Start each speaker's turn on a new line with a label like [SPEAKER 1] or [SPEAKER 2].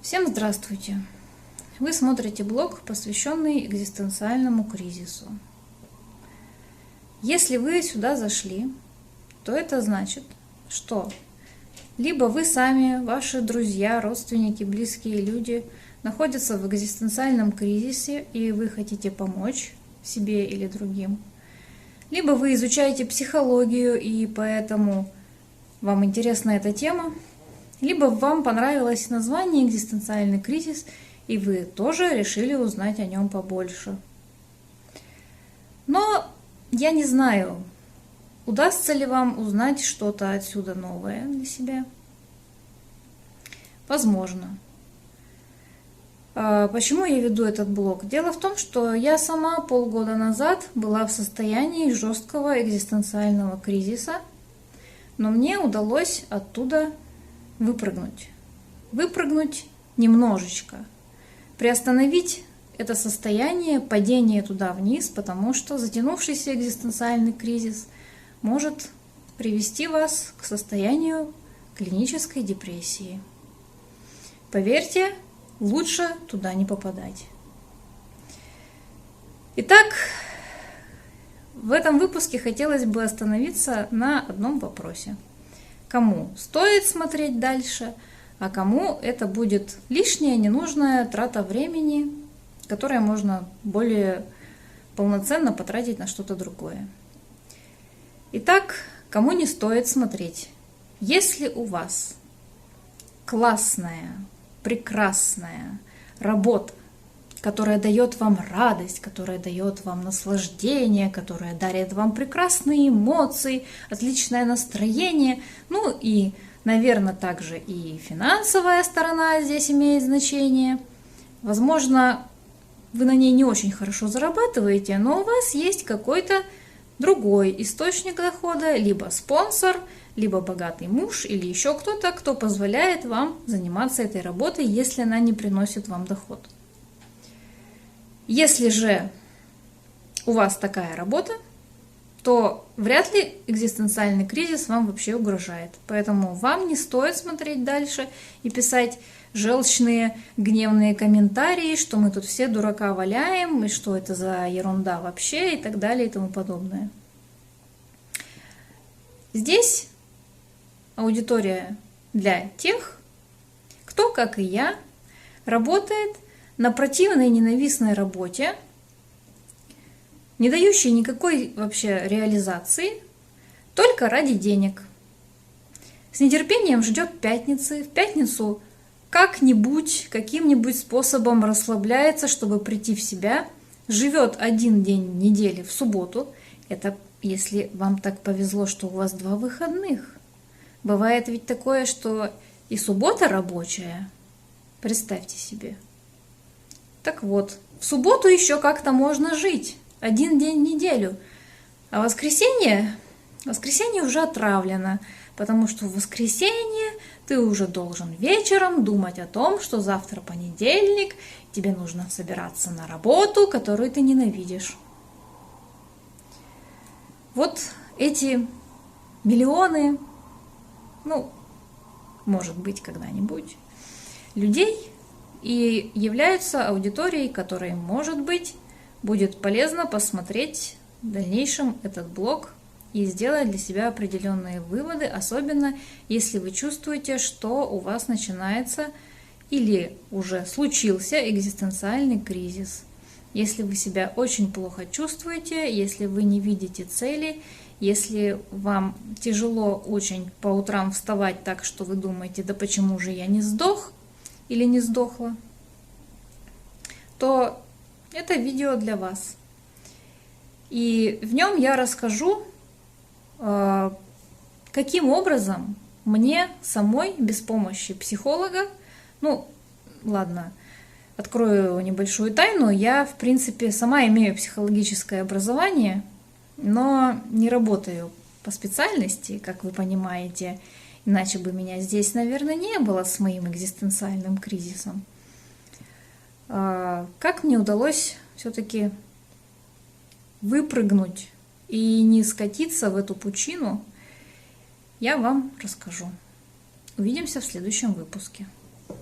[SPEAKER 1] Всем здравствуйте! Вы смотрите блог, посвященный экзистенциальному кризису. Если вы сюда зашли, то это значит, что либо вы сами, ваши друзья, родственники, близкие люди находятся в экзистенциальном кризисе, и вы хотите помочь себе или другим, либо вы изучаете психологию, и поэтому вам интересна эта тема, либо вам понравилось название «экзистенциальный кризис», и вы тоже решили узнать о нем побольше. Но я не знаю, удастся ли вам узнать что-то отсюда новое для себя. Возможно. Почему я веду этот блог? Дело в том, что я сама полгода назад была в состоянии жесткого экзистенциального кризиса, но мне удалось оттуда выпрыгнуть. Выпрыгнуть немножечко. Приостановить это состояние, падение туда вниз, потому что затянувшийся экзистенциальный кризис может привести вас к состоянию клинической депрессии. Поверьте, лучше туда не попадать. Итак, в этом выпуске хотелось бы остановиться на одном вопросе. Кому стоит смотреть дальше, а кому это будет лишняя, ненужная трата времени, которая можно более полноценно потратить на что-то другое. Итак, кому не стоит смотреть? Если у вас классная, прекрасная работа, которая дает вам радость, которая дает вам наслаждение, которая дарит вам прекрасные эмоции, отличное настроение, ну и, наверное, также и финансовая сторона здесь имеет значение. Возможно, вы на ней не очень хорошо зарабатываете, но у вас есть какой-то другой источник дохода, либо спонсор, либо богатый муж, или еще кто-то, кто позволяет вам заниматься этой работой, если она не приносит вам доход. Если же у вас такая работа, то вряд ли экзистенциальный кризис вам вообще угрожает. Поэтому вам не стоит смотреть дальше и писать желчные, гневные комментарии, что мы тут все дурака валяем, и что это за ерунда вообще, и так далее, и тому подобное. Здесь аудитория для тех, кто, как и я, работает на противной ненавистной работе, не дающей никакой вообще реализации, только ради денег. С нетерпением ждет пятницы, в пятницу как-нибудь, каким-нибудь способом расслабляется, чтобы прийти в себя, живет один день недели в субботу. Это если вам так повезло, что у вас 2 выходных. Бывает ведь такое, что и суббота рабочая. Представьте себе. Так вот, в субботу еще как-то можно жить. 1 день в неделю. А воскресенье уже отравлено. Потому что в воскресенье ты уже должен вечером думать о том, что завтра понедельник, тебе нужно собираться на работу, которую ты ненавидишь. Вот эти миллионы, может быть, когда-нибудь, людей и являются аудиторией, которой, может быть, будет полезно посмотреть в дальнейшем этот блог и сделать для себя определенные выводы, особенно если вы чувствуете, что у вас начинается или уже случился экзистенциальный кризис. Если вы себя очень плохо чувствуете, если вы не видите цели, если вам тяжело очень по утрам вставать так, что вы думаете, да почему же я не сдох или не сдохла, то это видео для вас. И в нем я расскажу, каким образом мне самой без помощи психолога, открою небольшую тайну, я, в принципе, сама имею психологическое образование, но не работаю по специальности, как вы понимаете, иначе бы меня здесь, наверное, не было с моим экзистенциальным кризисом. Как мне удалось все-таки выпрыгнуть и не скатиться в эту пучину, я вам расскажу. Увидимся в следующем выпуске.